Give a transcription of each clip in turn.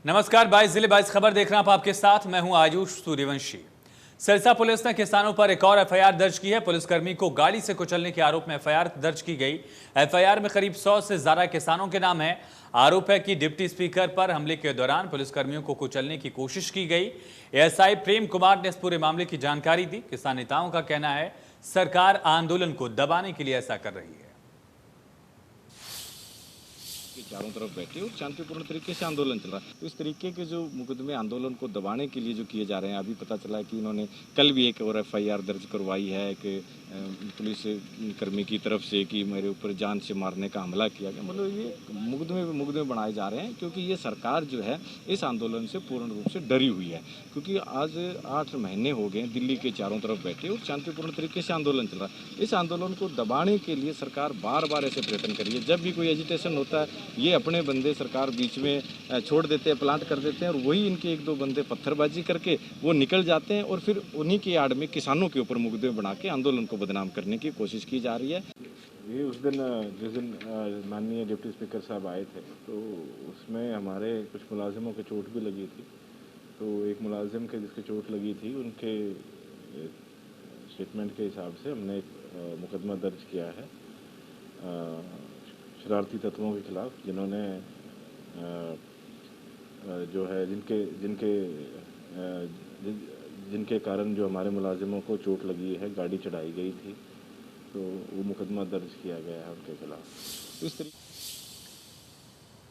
नमस्कार, 22 जिले 22 खबर देख रहे हैं आप, आपके साथ मैं हूं आयुष सूर्यवंशी। सिरसा पुलिस ने किसानों पर एक और एफआईआर दर्ज की है। पुलिसकर्मी को गाड़ी से कुचलने के आरोप में एफआईआर दर्ज की गई। एफआईआर में करीब 100 से ज्यादा किसानों के नाम है। आरोप है कि डिप्टी स्पीकर पर हमले के दौरान पुलिसकर्मियों को कुचलने की कोशिश की गई। एएसआई प्रेम कुमार ने इस पूरे मामले की जानकारी दी। किसान नेताओं का कहना है सरकार आंदोलन को दबाने के लिए ऐसा कर रही है। चारों तरफ बैठे और शांतिपूर्ण तरीके से आंदोलन चल रहा है। तो इस तरीके के जो मुकदमे आंदोलन को दबाने के लिए जो किए जा रहे हैं, अभी पता चला है कि इन्होंने कल भी एक और एफआईआर दर्ज करवाई है कि पुलिस कर्मी की तरफ से कि मेरे ऊपर जान से मारने का हमला किया गया। मतलब ये मुकदमे बनाए जा रहे हैं क्योंकि ये सरकार जो है इस आंदोलन से पूर्ण रूप से डरी हुई है। क्योंकि आज 8 महीने हो गए दिल्ली के चारों तरफ बैठे और शांतिपूर्ण तरीके से आंदोलन चल रहा है। इस आंदोलन को दबाने के लिए सरकार बार बार ऐसे प्रयत्न कर रही है। जब भी कोई एजिटेशन होता है, ये अपने बंदे सरकार बीच में छोड़ देते हैं, प्लांट कर देते हैं और वही इनके एक दो बंदे पत्थरबाजी करके वो निकल जाते हैं और फिर उन्हीं की आड़ में किसानों के ऊपर मुकदमे बना के आंदोलन को बदनाम करने की कोशिश की जा रही है। ये उस दिन जिस दिन माननीय डिप्टी स्पीकर साहब आए थे तो उसमें हमारे कुछ मुलाजिमों के चोट भी लगी थी। तो एक मुलाजिम के जिसके चोट लगी थी उनके स्टेटमेंट के हिसाब से हमने एक मुकदमा दर्ज किया है शरारती तत्वों के खिलाफ, जिन्होंने जो है जिनके कारण जो हमारे मुलाजिमों को चोट लगी है, गाड़ी चढ़ाई गई थी, तो वो मुकदमा दर्ज किया गया है उनके खिलाफ। इस तरीके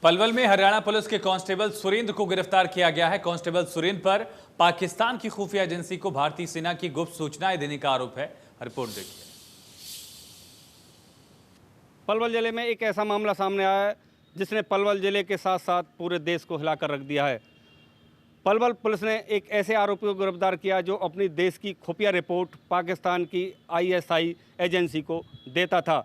पलवल में हरियाणा पुलिस के कांस्टेबल सुरेंद्र को गिरफ्तार किया गया है। कांस्टेबल सुरेंद्र पर पाकिस्तान की खुफिया एजेंसी को भारतीय सेना की गुप्त सूचनाएं देने का आरोप है। रिपोर्ट देखिए। पलवल जिले में एक ऐसा मामला सामने आया है जिसने पलवल जिले के साथ साथ पूरे देश को हिलाकर रख दिया है। पलवल पुलिस ने एक ऐसे आरोपी को गिरफ्तार किया जो अपनी देश की खुफिया रिपोर्ट पाकिस्तान की आईएसआई एजेंसी को देता था।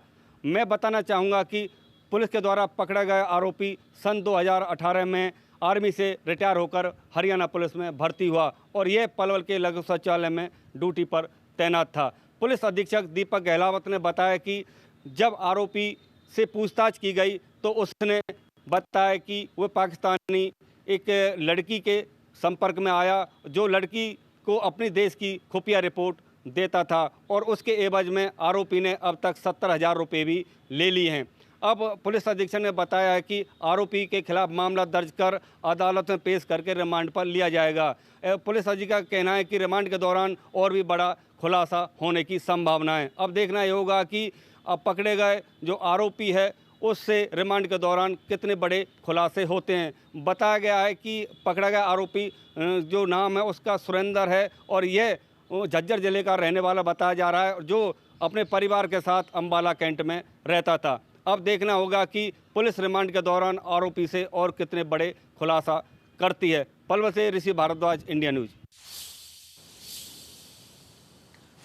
मैं बताना चाहूँगा कि पुलिस के द्वारा पकड़ा गया आरोपी सन 2018 में आर्मी से रिटायर होकर हरियाणा पुलिस में भर्ती हुआ और यह पलवल के लघु शौचालय में ड्यूटी पर तैनात था। पुलिस अधीक्षक दीपक गहलावत ने बताया कि जब आरोपी से पूछताछ की गई तो उसने बताया कि वह पाकिस्तानी एक लड़की के संपर्क में आया जो लड़की को अपनी देश की खुफिया रिपोर्ट देता था और उसके एवज में आरोपी ने अब तक 70,000 रुपये भी ले लिए हैं। अब पुलिस अधीक्षक ने बताया है कि आरोपी के खिलाफ मामला दर्ज कर अदालत में पेश करके रिमांड पर लिया जाएगा। पुलिस अधीक्षक का कहना है कि रिमांड के दौरान और भी बड़ा खुलासा होने की संभावना है। अब देखना ये होगा कि अब पकड़े गए जो आरोपी है उससे रिमांड के दौरान कितने बड़े खुलासे होते हैं। बताया गया है कि पकड़ा गया आरोपी जो नाम है उसका सुरेंद्र है और यह झज्जर जिले का रहने वाला बताया जा रहा है जो अपने परिवार के साथ अंबाला कैंट में रहता था। अब देखना होगा कि पुलिस रिमांड के दौरान आरोपी से और कितने बड़े खुलासा करती है। पलवल से ऋषि भारद्वाज, इंडिया न्यूज।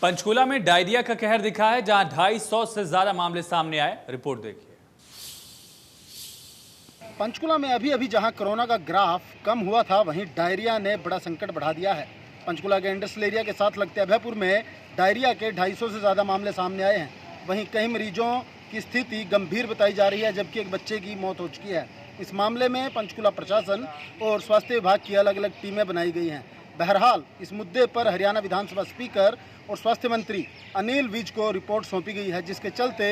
पंचकूला में डायरिया का कहर दिखा है जहां 250 से ज्यादा मामले सामने आए। रिपोर्ट देखिए। पंचकूला में अभी जहां कोरोना का ग्राफ कम हुआ था वहीं डायरिया ने बड़ा संकट बढ़ा दिया है। पंचकूला के इंडस्ट्रियल एरिया के साथ लगते अभयपुर में डायरिया के 250 से ज़्यादा मामले सामने आए हैं। वहीं कई मरीजों की स्थिति गंभीर बताई जा रही है जबकि एक बच्चे की मौत हो चुकी है। इस मामले में पंचकूला प्रशासन और स्वास्थ्य विभाग की अलग अलग टीमें बनाई गई हैं। बहरहाल इस मुद्दे पर हरियाणा विधानसभा स्पीकर और स्वास्थ्य मंत्री अनिल विज को रिपोर्ट सौंपी गई है, जिसके चलते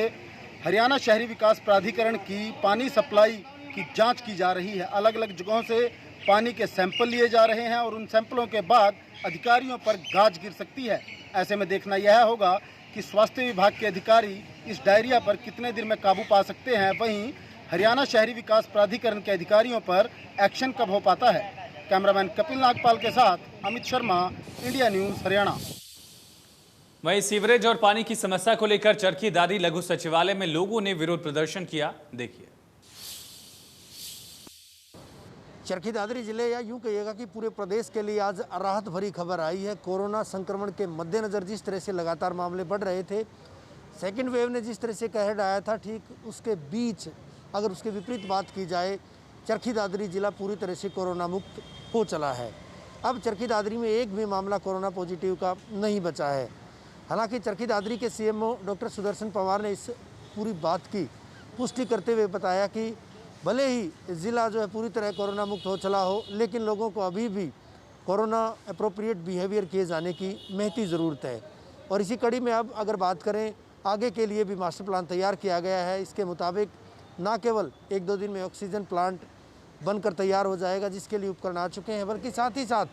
हरियाणा शहरी विकास प्राधिकरण की पानी सप्लाई की जांच की जा रही है। अलग अलग जगहों से पानी के सैंपल लिए जा रहे हैं और उन सैंपलों के बाद अधिकारियों पर गाज गिर सकती है। ऐसे में देखना यह होगा कि स्वास्थ्य विभाग के अधिकारी इस डायरिया पर कितने दिन में काबू पा सकते हैं। वहीं हरियाणा शहरी विकास प्राधिकरण के अधिकारियों पर एक्शन कब हो पाता है। कैमरामैन कपिल नागपाल के साथ अमित शर्मा, इंडिया न्यूज हरियाणा। वहीं सीवरेज और पानी की समस्या को लेकर चरखी दादरी लघु सचिवालय में लोगों ने विरोध प्रदर्शन किया। देखिए। चरखी दादरी जिले या यूं कहिएगा कि पूरे प्रदेश के लिए आज राहत भरी खबर आई है। कोरोना संक्रमण के मद्देनज़र जिस तरह से लगातार मामले बढ़ रहे थे, सेकेंड वेव ने जिस तरह से कहर ढाया था, ठीक उसके बीच अगर उसके विपरीत बात की जाए, चरखी दादरी जिला पूरी तरह से कोरोना मुक्त हो चला है। अब चरखी दादरी में एक भी मामला कोरोना पॉजिटिव का नहीं बचा है। हालांकि चरखी दादरी के सीएमओ डॉक्टर सुदर्शन पवार ने इस पूरी बात की पुष्टि करते हुए बताया कि भले ही ज़िला जो है पूरी तरह कोरोना मुक्त हो चला हो, लेकिन लोगों को अभी भी कोरोना अप्रोप्रिएट बिहेवियर किए जाने की महती ज़रूरत है। और इसी कड़ी में अब अगर बात करें, आगे के लिए भी मास्टर प्लान तैयार किया गया है। इसके मुताबिक ना केवल 1-2 दिन में ऑक्सीजन प्लांट बनकर तैयार हो जाएगा, जिसके लिए उपकरण आ चुके हैं, बल्कि साथ ही साथ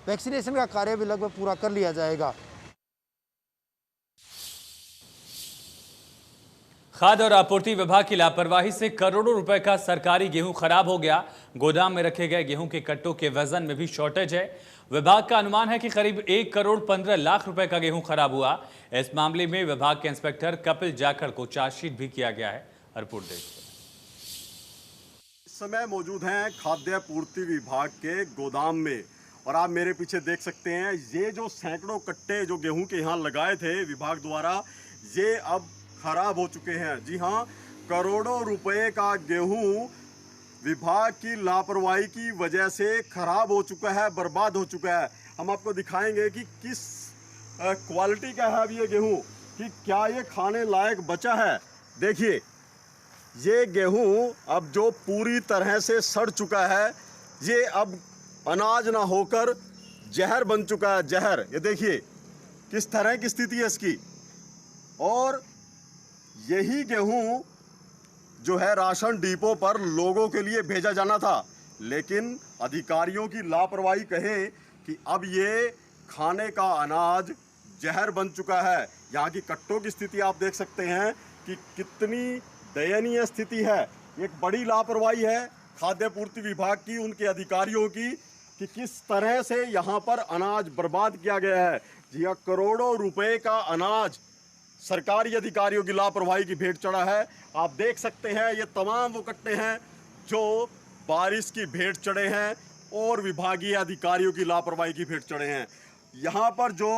वैक्सीनेशन का कार्य भी लगभग पूरा कर लिया जाएगा। खाद्य और आपूर्ति विभाग की लापरवाही से करोड़ों रुपए का सरकारी गेहूं खराब हो गया। गोदाम में रखे गए गेहूं के कट्टों के वजन में भी शॉर्टेज है। विभाग का अनुमान है कि करीब 1 करोड़ 15 लाख रुपए का गेहूं खराब हुआ। इस मामले में विभाग के इंस्पेक्टर कपिल जाखड़ को चार्जशीट भी किया गया है। रिपोर्ट देखिए। इस समय मौजूद हैं खाद्य पूर्ति विभाग के गोदाम में और आप मेरे पीछे देख सकते हैं, ये जो सैकड़ों कट्टे जो गेहूं के यहाँ लगाए थे विभाग द्वारा, ये अब खराब हो चुके हैं। जी हाँ, करोड़ों रुपए का गेहूं विभाग की लापरवाही की वजह से खराब हो चुका है, बर्बाद हो चुका है। हम आपको दिखाएंगे कि किस क्वालिटी का है अब ये गेहूं, कि क्या ये खाने लायक बचा है। देखिए, ये गेहूं अब जो पूरी तरह से सड़ चुका है, ये अब अनाज ना होकर जहर बन चुका है, जहर। ये देखिए किस तरह की स्थिति है इसकी। और यही गेहूं जो है राशन डिपो पर लोगों के लिए भेजा जाना था, लेकिन अधिकारियों की लापरवाही कहे कि अब ये खाने का अनाज जहर बन चुका है। यहाँ की कट्टों की स्थिति आप देख सकते हैं कि कितनी दयनीय स्थिति है। एक बड़ी लापरवाही है खाद्य पूर्ति विभाग की, उनके अधिकारियों की, कि किस तरह से यहाँ पर अनाज बर्बाद किया गया है। जी हाँ, करोड़ों रुपए का अनाज सरकारी अधिकारियों की लापरवाही की भेंट चढ़ा है। आप देख सकते हैं ये तमाम वो कट्टे हैं जो बारिश की भेंट चढ़े हैं और विभागीय अधिकारियों की लापरवाही की भेंट चढ़े हैं। यहाँ पर जो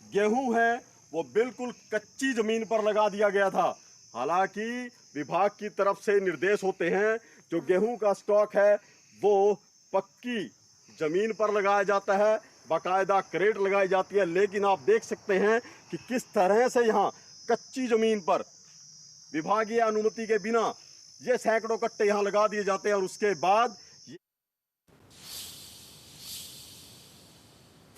गेहूं है वो बिल्कुल कच्ची जमीन पर लगा दिया गया था। हालांकि विभाग की तरफ से निर्देश होते हैं जो गेहूं का स्टॉक है वो पक्की जमीन पर लगाया जाता है, बाकायदा क्रेट लगाई जाती है। लेकिन आप देख सकते हैं कि किस तरह से यहाँ कच्ची जमीन पर विभागीय अनुमति के बिना ये सैकड़ों कट्टे यहाँ लगा दिए जाते हैं। और उसके बाद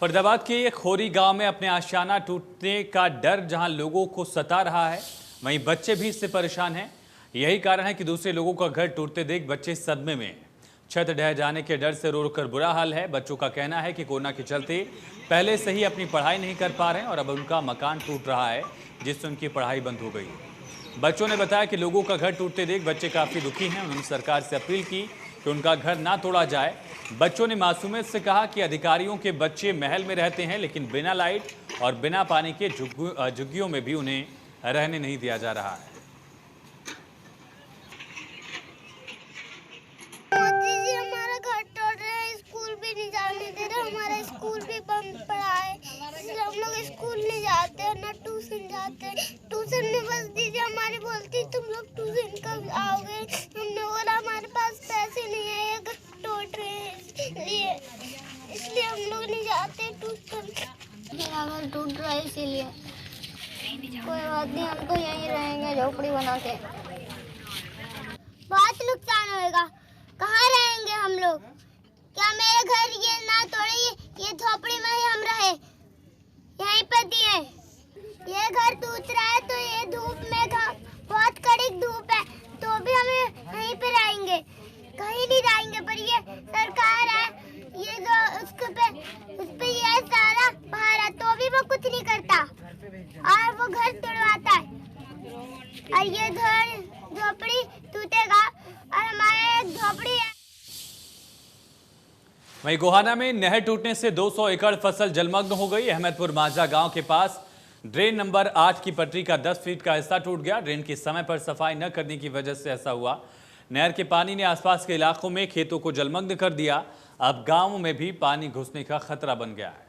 फरीदाबाद के एक खोरी गांव में अपने आशियाना टूटने का डर जहां लोगों को सता रहा है, वहीं बच्चे भी इससे परेशान हैं। यही कारण है कि दूसरे लोगों का घर टूटते देख बच्चे सदमे में हैं। छत ढह जाने के डर से रो रो कर बुरा हाल है। बच्चों का कहना है कि कोरोना के चलते पहले से ही अपनी पढ़ाई नहीं कर पा रहे हैं और अब उनका मकान टूट रहा है, जिससे उनकी पढ़ाई बंद हो गई है। बच्चों ने बताया कि लोगों का घर टूटते देख बच्चे काफ़ी दुखी हैं। उन्होंने सरकार से अपील की कि उनका घर ना तोड़ा जाए। बच्चों ने मासूमियत से कहा कि अधिकारियों के बच्चे महल में रहते हैं, लेकिन बिना लाइट और बिना पानी के झुग्गियों में भी उन्हें रहने नहीं दिया जा रहा है। हमारा स्कूल भी बंद पड़ा है, इसलिए हम लोग स्कूल नहीं जाते हैं, ना ट्यूशन जाते हैं। ट्यूशन में बस दीदी हमारी बोलती तुम लोग ट्यूशन कब आओगे। हमने बोला हमारे पास पैसे नहीं है, ये घर टूट रहे हैं, इसलिए हम लोग नहीं जाते ट्यूशन। मेरा घर टूट रहा है इसीलिए। कोई बात नहीं, हम तो यहीं रहेंगे झोपड़ी बना के। बहुत नुकसान होगा, कहाँ रहेंगे हम लोग। क्या मेरे घर ये ना तोड़े, ये झोपड़ी में ही हम रहे, यहीं पर दिए। ये घर टूट रहा है तो ये धूप में बहुत कड़ी धूप है, तो भी हम यहीं पे रहेंगे, कहीं नहीं जाएंगे। पर ये सरकार है, ये जो उस पे ये सारा बाहर है, तो भी वो कुछ नहीं करता और वो घर तोड़वाता है। और ये घर झोपड़ी टूटेगा और हमारे एक झोपड़ी है। वहीं गोहाना में नहर टूटने से 200 एकड़ फसल जलमग्न हो गई। अहमदपुर माझा गांव के पास ड्रेन नंबर 8 की पटरी का 10 फीट का हिस्सा टूट गया। ड्रेन की समय पर सफाई न करने की वजह से ऐसा हुआ। नहर के पानी ने आसपास के इलाकों में खेतों को जलमग्न कर दिया। अब गांव में भी पानी घुसने का खतरा बन गया है।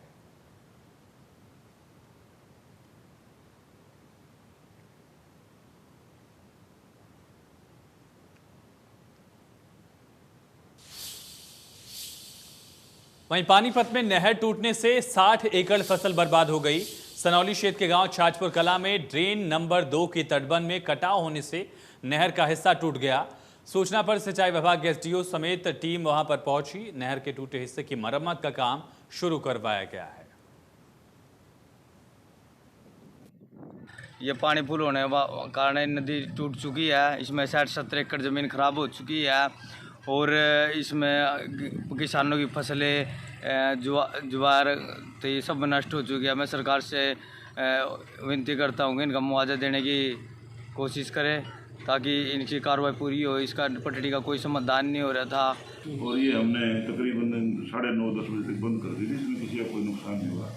वहीं पानीपत में नहर टूटने से 60 एकड़ फसल बर्बाद हो गई। सनौली क्षेत्र के गांव छाजपुर कला में ड्रेन नंबर 2 की तटबंध में कटाव होने से नहर का हिस्सा टूट गया। सूचना पर सिंचाई विभाग के एसडीओ समेत टीम वहां पर पहुंची। नहर के टूटे हिस्से की मरम्मत का काम शुरू करवाया गया है। ये पानी फुल होने के कारण नदी टूट चुकी है। इसमें 60-70 एकड़ ज़मीन खराब हो चुकी है और इसमें किसानों की फसलें ज्वार तो ये सब नष्ट हो चुकी है। मैं सरकार से विनती करता हूँ कि इनका मुआवजा देने की कोशिश करें ताकि इनकी कार्रवाई पूरी हो। इसका पटड़ी का कोई समाधान नहीं हो रहा था और ये हमने तकरीबन 9:30-10 बजे तक बंद कर दी थी। इसमें किसी का कोई नुकसान नहीं हुआ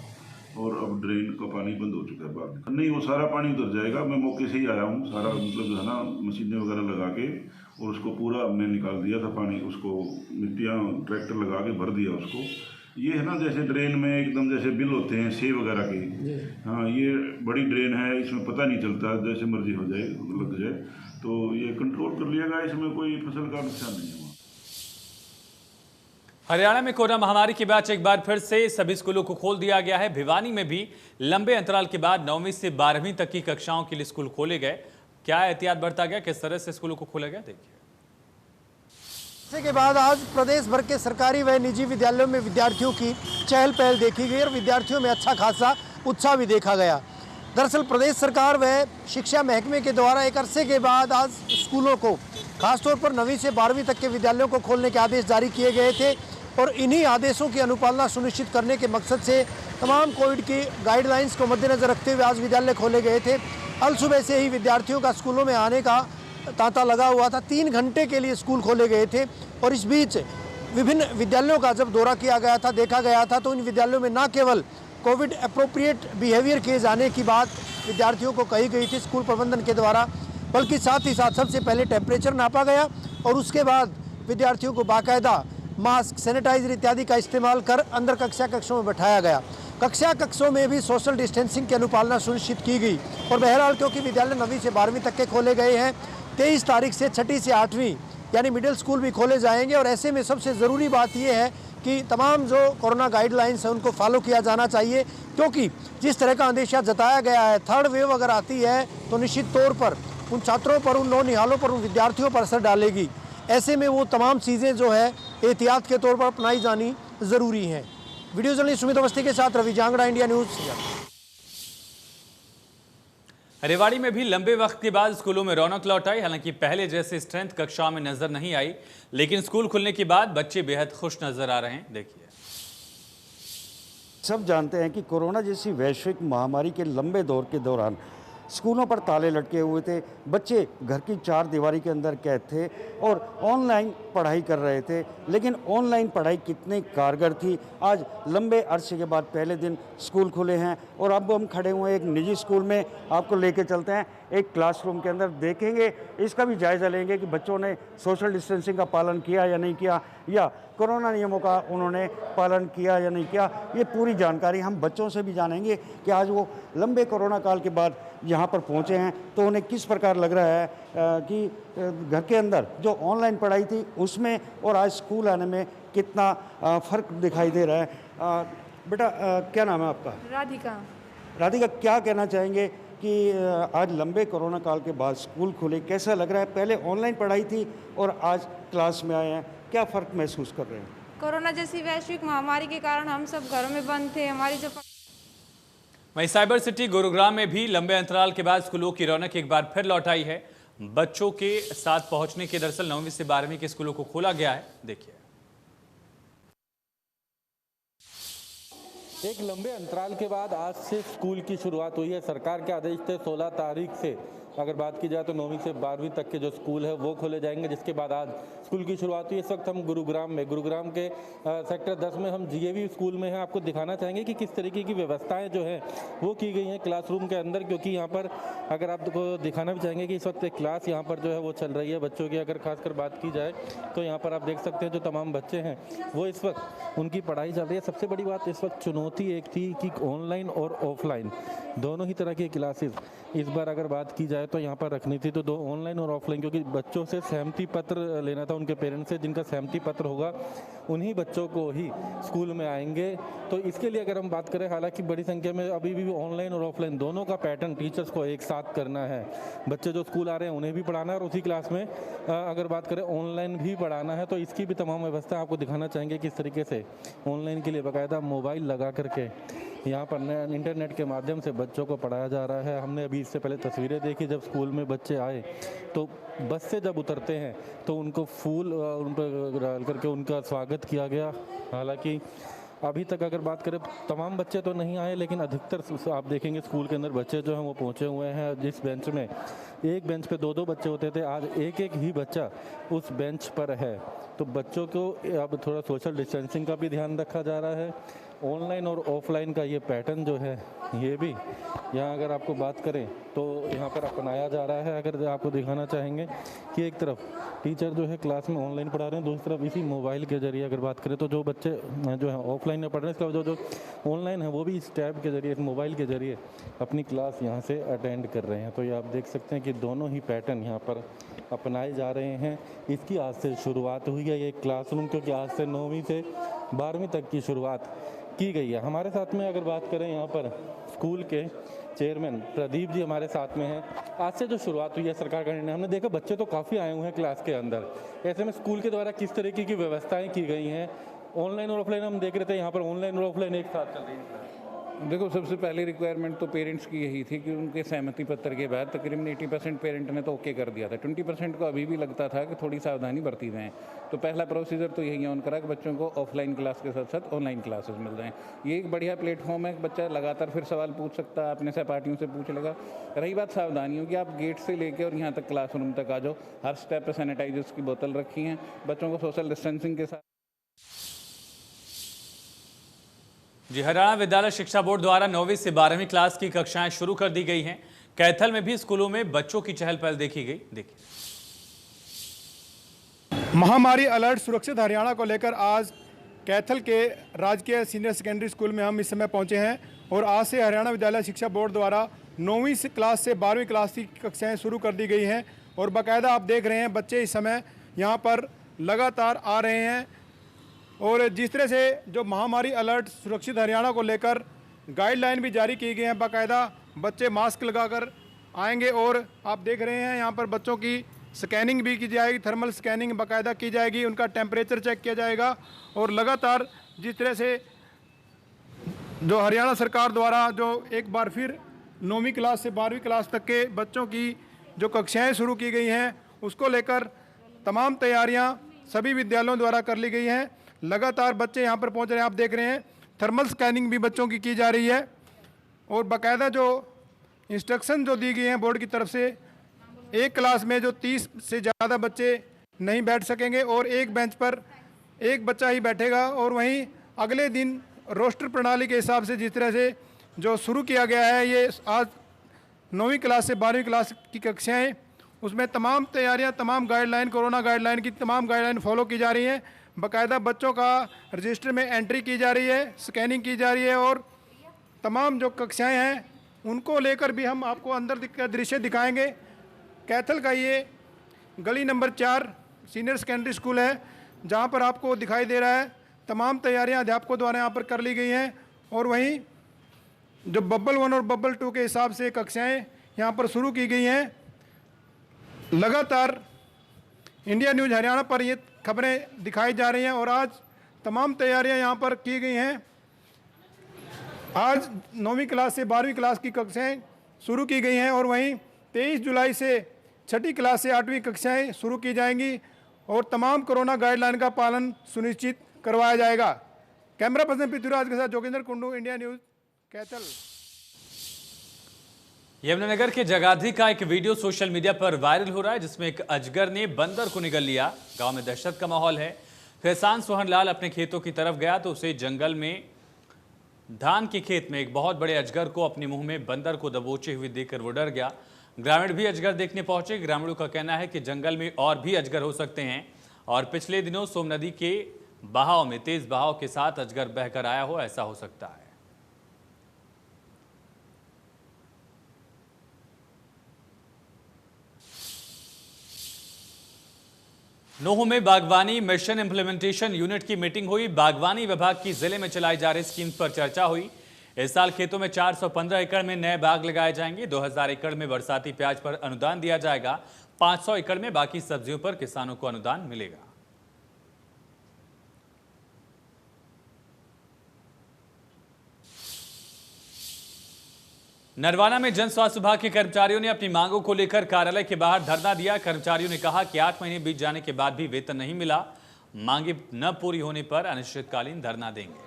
और अब ड्रेन का पानी बंद हो चुका है। बाहर नहीं, वो सारा पानी उतर जाएगा। मैं मौके से ही आया हूँ, सारा मतलब जो है ना मशीनें वगैरह लगा के और उसको पूरा हमने निकाल दिया था पानी। उसको मिट्टियाँ ट्रैक्टर लगा के भर दिया उसको। ये है ना जैसे ड्रेन में एकदम जैसे बिल होते हैं से वगैरह के, हाँ ये बड़ी ड्रेन है, इसमें पता नहीं चलता, जैसे मर्जी हो जाए लग जाए, तो ये कंट्रोल कर लिया गया। इसमें कोई फसल का नुकसान नहीं हुआ। हरियाणा में कोरोना महामारी के बाद एक बार फिर से सभी स्कूलों को खोल दिया गया है। भिवानी में भी लंबे अंतराल के बाद 9वीं से 12वीं तक की कक्षाओं के लिए स्कूल खोले गए। क्या एहतियात बरता गया, किस तरह से स्कूलों को खोला गया, देखिए। के बाद आज प्रदेश भर के सरकारी व निजी विद्यालयों में विद्यार्थियों की चहल पहल देखी गई और विद्यार्थियों में अच्छा खासा उत्साह भी देखा गया। दरअसल प्रदेश सरकार व शिक्षा महकमे के द्वारा एक अरसे के बाद आज स्कूलों को खासतौर पर 9वीं से 12वीं तक के विद्यालयों को खोलने के आदेश जारी किए गए थे और इन्हीं आदेशों की अनुपालना सुनिश्चित करने के मकसद से तमाम कोविड की गाइडलाइंस को मद्देनजर रखते हुए आज विद्यालय खोले गए थे। अल सुबह से ही विद्यार्थियों का स्कूलों में आने का तांता लगा हुआ था। 3 घंटे के लिए स्कूल खोले गए थे और इस बीच विभिन्न विद्यालयों का जब दौरा किया गया था, देखा गया था, तो इन विद्यालयों में न केवल कोविड अप्रोप्रिएट बिहेवियर किए जाने की बात विद्यार्थियों को कही गई थी स्कूल प्रबंधन के द्वारा, बल्कि साथ ही साथ सबसे पहले टेम्परेचर नापा गया और उसके बाद विद्यार्थियों को बाकायदा मास्क, सैनिटाइजर इत्यादि का इस्तेमाल कर अंदर कक्षों में बैठाया गया। कक्षों में भी सोशल डिस्टेंसिंग की अनुपालना सुनिश्चित की गई और बहरहाल क्योंकि विद्यालय 9वीं से 12वीं तक के खोले गए हैं, 23 तारीख से 6ठी से 8वीं यानी मिडिल स्कूल भी खोले जाएंगे और ऐसे में सबसे ज़रूरी बात यह है कि तमाम जो कोरोना गाइडलाइंस है उनको फॉलो किया जाना चाहिए, क्योंकि जिस तरह का अंदेशा जताया गया है, थर्ड वेव अगर आती है तो निश्चित तौर पर उन छात्रों पर, उन नौनिहालों पर, उन विद्यार्थियों पर असर डालेगी। ऐसे में वो तमाम चीज़ें जो है एहतियात के तौर पर अपनाई जानी ज़रूरी हैं। वीडियो जर्नलिस्ट सुमित अवस्थी के साथ रवि जांगड़ा, इंडिया न्यूज़। रेवाड़ी में भी लंबे वक्त के बाद स्कूलों में रौनक लौट आई। हालांकि पहले जैसे स्ट्रेंथ कक्षाओं में नजर नहीं आई, लेकिन स्कूल खुलने के बाद बच्चे बेहद खुश नजर आ रहे हैं, देखिए। सब जानते हैं कि कोरोना जैसी वैश्विक महामारी के लंबे दौर के दौरान स्कूलों पर ताले लटके हुए थे, बच्चे घर की 4 दीवारी के अंदर कैद थे और ऑनलाइन पढ़ाई कर रहे थे। लेकिन ऑनलाइन पढ़ाई कितनी कारगर थी, आज लंबे अरसे के बाद पहले दिन स्कूल खुले हैं और अब हम खड़े हुए हैं एक निजी स्कूल में। आपको लेके चलते हैं एक क्लासरूम के अंदर, देखेंगे, इसका भी जायज़ा लेंगे कि बच्चों ने सोशल डिस्टेंसिंग का पालन किया या नहीं किया, या कोरोना नियमों का उन्होंने पालन किया या नहीं किया। ये पूरी जानकारी हम बच्चों से भी जानेंगे कि आज वो लंबे कोरोना काल के बाद यहाँ पर पहुँचे हैं तो उन्हें किस प्रकार लग रहा है कि घर के अंदर जो ऑनलाइन पढ़ाई थी उसमें और आज स्कूल आने में कितना फ़र्क दिखाई दे रहा है। बेटा क्या नाम है आपका? राधिका। राधिका, क्या कहना चाहेंगे कि आज लंबे कोरोना काल के बाद स्कूल खुले, कैसा लग रहा है? पहले ऑनलाइन पढ़ाई थी और आज क्लास में आए हैं, क्या फ़र्क महसूस कर रहे हैं? कोरोना जैसी वैश्विक महामारी के कारण हम सब घरों में बंद थे। हमारी जो वहीं साइबर सिटी गुरुग्राम में भी लंबे अंतराल के बाद स्कूलों की रौनक एक बार फिर लौट आई है। बच्चों के साथ पहुंचने के दरअसल 9वीं से 12वीं के स्कूलों को खोला गया है, देखिए। एक लंबे अंतराल के बाद आज से स्कूल की शुरुआत हुई है। सरकार के आदेश थे 16 तारीख से अगर बात की जाए तो 9वीं से 12वीं तक के जो स्कूल है वो खोले जाएंगे, जिसके बाद आज स्कूल की शुरुआत हुई। इस वक्त हम गुरुग्राम के सेक्टर 10 में हम जीएवी स्कूल में हैं। आपको दिखाना चाहेंगे कि किस तरीके की व्यवस्थाएं जो हैं वो की गई हैं क्लासरूम के अंदर, क्योंकि यहाँ पर अगर आपको दिखाना भी चाहेंगे कि इस वक्त एक क्लास यहाँ पर जो है वो चल रही है बच्चों की। अगर खासकर बात की जाए तो यहाँ पर आप देख सकते हैं जो तमाम बच्चे हैं वो इस वक्त उनकी पढ़ाई चल रही है। सबसे बड़ी बात इस वक्त चुनौती एक थी कि ऑनलाइन और ऑफलाइन दोनों ही तरह की क्लासेस इस बार अगर बात की जाए तो यहाँ पर रखनी थी तो 2 ऑनलाइन और ऑफलाइन, क्योंकि बच्चों से सहमति पत्र लेना था, उनके पेरेंट्स से, जिनका सहमति पत्र होगा उन्हीं बच्चों को ही स्कूल में आएंगे। तो इसके लिए अगर हम बात करें, हालांकि बड़ी संख्या में अभी भी ऑनलाइन और ऑफलाइन दोनों का पैटर्न टीचर्स को एक साथ करना है। बच्चे जो स्कूल आ रहे हैं उन्हें भी पढ़ाना है और उसी क्लास में अगर बात करें ऑनलाइन भी पढ़ाना है। तो इसकी भी तमाम व्यवस्था आपको दिखाना चाहेंगे किस तरीके से ऑनलाइन के लिए बाकायदा मोबाइल लगा करके यहाँ पर इंटरनेट के माध्यम से बच्चों को पढ़ाया जा रहा है। हमने अभी इससे पहले तस्वीरें देखी, जब स्कूल में बच्चे आए तो बस से जब उतरते हैं तो उनको फूल उन पर डाल करके उनका स्वागत किया गया। हालांकि अभी तक अगर बात करें तमाम बच्चे तो नहीं आए, लेकिन अधिकतर आप देखेंगे स्कूल के अंदर बच्चे जो हैं वो पहुंचे हुए हैं। जिस बेंच में एक बेंच पे 2-2 बच्चे होते थे, आज एक ही बच्चा उस बेंच पर है। तो बच्चों को अब थोड़ा सोशल डिस्टेंसिंग का भी ध्यान रखा जा रहा है। ऑनलाइन और ऑफलाइन का ये पैटर्न जो है ये भी यहाँ अगर आपको बात करें तो यहाँ पर अपनाया जा रहा है। अगर आपको दिखाना चाहेंगे कि एक तरफ टीचर जो है क्लास में ऑनलाइन पढ़ा रहे हैं, दूसरी तरफ इसी मोबाइल के जरिए अगर बात करें तो जो बच्चे जो है ऑफलाइन में पढ़ रहे हैं, इसका जो ऑनलाइन है वो भी इस टैब के जरिए, इस मोबाइल के जरिए अपनी क्लास यहाँ से अटेंड कर रहे हैं। तो ये आप देख सकते हैं कि दोनों ही पैटर्न यहाँ पर अपनाए जा रहे हैं। इसकी आज से शुरुआत हुई है ये क्लासरूम, क्योंकि आज से 9वीं से 12वीं तक की शुरुआत की गई है। हमारे साथ में अगर बात करें यहाँ पर स्कूल के चेयरमैन प्रदीप जी हमारे साथ में हैं। आज से जो शुरुआत हुई है सरकार का निर्णय, हमने देखा बच्चे तो काफ़ी आए हुए हैं क्लास के अंदर, ऐसे में स्कूल के द्वारा किस तरीके की व्यवस्थाएं की गई हैं? ऑनलाइन और ऑफलाइन हम देख रहे थे, यहाँ पर ऑनलाइन और ऑफलाइन एक साथ चल रही है। देखो, सबसे पहली रिक्वायरमेंट तो पेरेंट्स की यही थी कि उनके सहमति पत्र के बाद तकरीबन 80% पेरेंट ने तो ओके कर दिया था। 20% को अभी भी लगता था कि थोड़ी सावधानी बरती जाए। तो पहला प्रोसीजर तो यही ऑन करा कि बच्चों को ऑफलाइन क्लास के साथ साथ ऑनलाइन क्लासेस मिल जाएँ। ये एक बढ़िया प्लेटफॉर्म है, बच्चा लगातार फिर सवाल पूछ सकता है, अपने सहपाठियों से पूछ लेगा। रही बात सावधानियों की, आप गेट से लेकर और यहाँ तक क्लासरूम तक आ जाओ, हर स्टेप पर सैनिटाइजर्स की बोतल रखी हैं, बच्चों को सोशल डिस्टेंसिंग के साथ। जी, हरियाणा विद्यालय शिक्षा बोर्ड द्वारा 9वीं से 12वीं क्लास की कक्षाएं शुरू कर दी गई हैं। कैथल में भी स्कूलों में बच्चों की चहल पहल देखी गई। देखिए, महामारी अलर्ट सुरक्षित हरियाणा को लेकर आज कैथल के राजकीय सीनियर सेकेंडरी स्कूल में हम इस समय पहुंचे हैं और आज से हरियाणा विद्यालय शिक्षा बोर्ड द्वारा 9वीं क्लास से 12वीं क्लास की कक्षाएं शुरू कर दी गई हैं और बाकायदा आप देख रहे हैं बच्चे इस समय यहाँ पर लगातार आ रहे हैं। और जिस तरह से जो महामारी अलर्ट सुरक्षित हरियाणा को लेकर गाइडलाइन भी जारी की गई हैं, बाकायदा बच्चे मास्क लगाकर आएंगे और आप देख रहे हैं यहाँ पर बच्चों की स्कैनिंग भी की जाएगी, थर्मल स्कैनिंग बाकायदा की जाएगी, उनका टेम्परेचर चेक किया जाएगा। और लगातार जिस तरह से जो हरियाणा सरकार द्वारा जो एक बार फिर 9वीं क्लास से 12वीं क्लास तक के बच्चों की जो कक्षाएँ शुरू की गई हैं, उसको लेकर तमाम तैयारियाँ सभी विद्यालयों द्वारा कर ली गई हैं। लगातार बच्चे यहाँ पर पहुँच रहे हैं, आप देख रहे हैं थर्मल स्कैनिंग भी बच्चों की जा रही है और बाकायदा जो इंस्ट्रक्शन जो दी गई हैं बोर्ड की तरफ से, एक क्लास में जो 30 से ज़्यादा बच्चे नहीं बैठ सकेंगे और एक बेंच पर एक बच्चा ही बैठेगा। और वहीं अगले दिन रोस्टर प्रणाली के हिसाब से जिस तरह से जो शुरू किया गया है, ये आज 9वीं क्लास से 12वीं क्लास की कक्षाएँ, उसमें तमाम तैयारियाँ, तमाम गाइडलाइन, कोरोना गाइडलाइन की तमाम गाइडलाइन फॉलो की जा रही हैं। बाकायदा बच्चों का रजिस्टर में एंट्री की जा रही है, स्कैनिंग की जा रही है और तमाम जो कक्षाएं हैं उनको लेकर भी हम आपको अंदर का दृश्य दिखाएंगे। कैथल का ये गली नंबर 4 सीनियर सेकेंडरी स्कूल है, जहां पर आपको दिखाई दे रहा है तमाम तैयारियां अध्यापकों द्वारा यहां पर कर ली गई हैं। और वहीं जो बबल 1 और बबल 2 के हिसाब से कक्षाएँ यहाँ पर शुरू की गई हैं। लगातार इंडिया न्यूज़ हरियाणा पर ये खबरें दिखाई जा रही हैं और आज तमाम तैयारियां यहाँ पर की गई हैं। आज 9वीं क्लास से 12वीं क्लास की कक्षाएं शुरू की गई हैं और वहीं 23 जुलाई से 6ठी क्लास से 8वीं कक्षाएं शुरू की जाएंगी और तमाम कोरोना गाइडलाइन का पालन सुनिश्चित करवाया जाएगा। कैमरा पर्सन पृथ्वीराज के साथ जोगिंदर कुंडू, इंडिया न्यूज़, कैथल। यमुनानगर के जगाधरी का एक वीडियो सोशल मीडिया पर वायरल हो रहा है, जिसमें एक अजगर ने बंदर को निगल लिया। गांव में दहशत का माहौल है। किसान सोहन लाल अपने खेतों की तरफ गया तो उसे जंगल में धान के खेत में एक बहुत बड़े अजगर को अपने मुंह में बंदर को दबोचे हुए देखकर वो डर गया। ग्रामीण भी अजगर देखने पहुंचे। ग्रामीणों का कहना है कि जंगल में और भी अजगर हो सकते हैं और पिछले दिनों सोम नदी के बहाव में तेज बहाव के साथ अजगर बहकर आया हो, ऐसा हो सकता है। नूंह में बागवानी मिशन इम्प्लीमेंटेशन यूनिट की मीटिंग हुई। बागवानी विभाग की जिले में चलाई जा रही स्कीम पर चर्चा हुई। इस साल खेतों में 415 एकड़ में नए बाग लगाए जाएंगे। 2000 एकड़ में बरसाती प्याज पर अनुदान दिया जाएगा। 500 एकड़ में बाकी सब्जियों पर किसानों को अनुदान मिलेगा। नरवाना में जन स्वास्थ्य विभाग के कर्मचारियों ने अपनी मांगों को लेकर कार्यालय के बाहर धरना दिया। कर्मचारियों ने कहा कि 8 महीने बीत जाने के बाद भी वेतन नहीं मिला। मांगे न पूरी होने पर अनिश्चितकालीन धरना देंगे।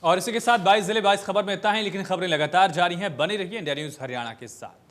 और इसी के साथ 22 जिले 22 खबर में इतना ही, लेकिन खबरें लगातार जारी हैं। बनी रहिए इंडिया न्यूज हरियाणा के साथ।